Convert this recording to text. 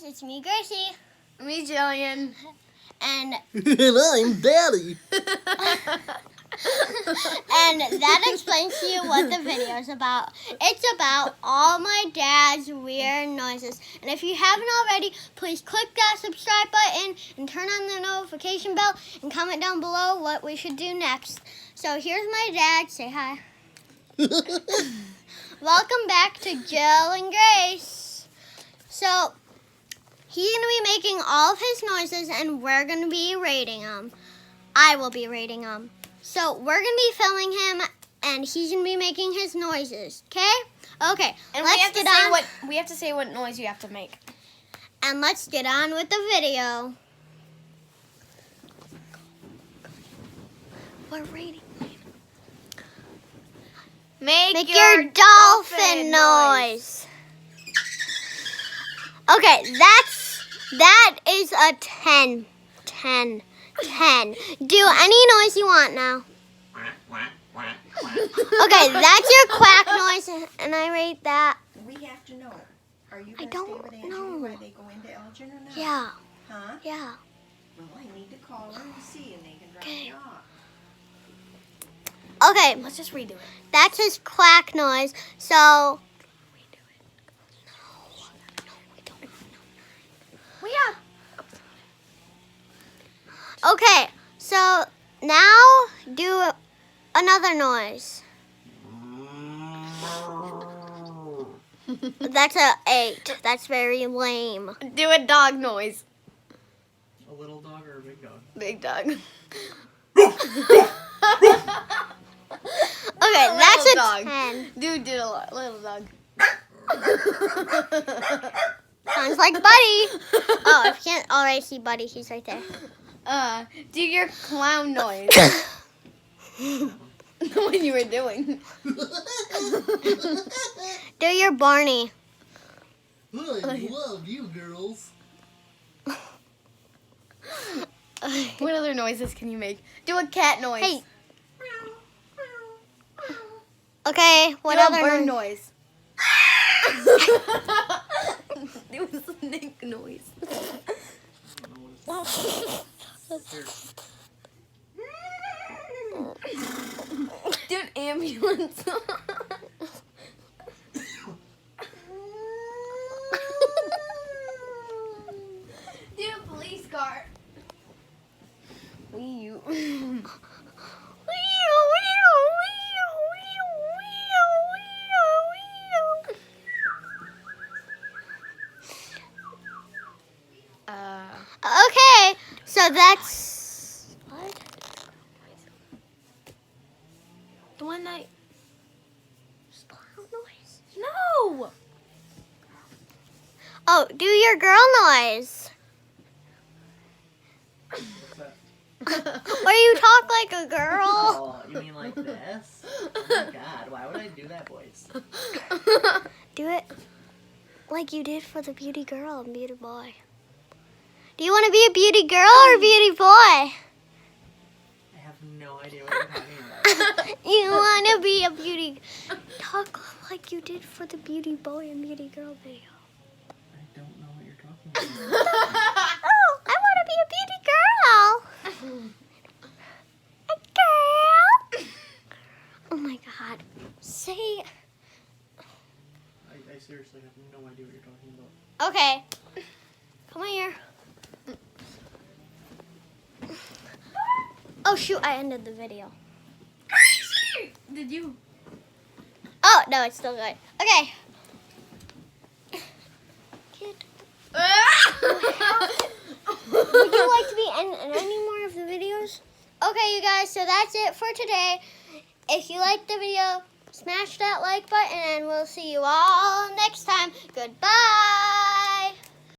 it's me, Gracie. Me, Jillian. And And I'm Daddy. and that explains to you what the video is about. It's about all my dad's weird noises. And if you haven't already, please click that subscribe button and turn on the notification bell and comment down below what we should do next. So here's my dad. Say hi. Welcome back to Jill and Grace. So he's going to be making all of his noises and we're going to be rating them. I will be rating them. So we're going to be filming him and he's going to be making his noises. Okay? Okay. And let's get on. We have to say what noise you have to make. And let's get on with the video. We're rating. Make your dolphin noise. Okay, that is a 10. 10. 10. Do any noise you want now. Okay, that's your quack noise, and I rate that. We have to know. Are you I going to don't stay with Angie know. while they go into Elgin or not? Yeah, Huh? yeah. Well, I need to call her and see, and they can drop Okay. me off. Okay, Let's just redo it. that's his quack noise. So, okay, so now do another noise. That's a 8. That's very lame. Do a dog noise. A little dog or a big dog? Big dog. Okay, A that's a little dog. 10. Do a little dog. Sounds like Buddy. Oh, if you can't already see Buddy, he's right there. Do your clown noise. What you were doing. Do your Barney. I love you girls. What other noises can you make? Do a cat noise. Hey. Okay, what Do a other bird noise? noise. Do a snake noise. Do an ambulance. Do a police car. Wee. Okay, so that's what? The one that. Clown noise. No. Oh, do your girl noise. Where you talk like a girl. Oh, you mean like this? Oh my god, why would I do that voice? Do it like you did for the beauty girl and beauty boy. Do you want to be a beauty girl or a beauty boy? I have no idea what you're talking about. You want to be a beauty. Talk like you did for the beauty boy and beauty girl video. I don't know what you're talking about. Oh, I want to be a beauty girl. A girl. Oh my god. Say. I seriously have no idea what you're talking about. Okay. Come here. Oh shoot, I ended the video. Did you? Oh, no, it's still going. Okay. Would you like to be in any more of the videos? Okay, you guys, so that's it for today. If you liked the video, smash that like button and we'll see you all next time. Goodbye.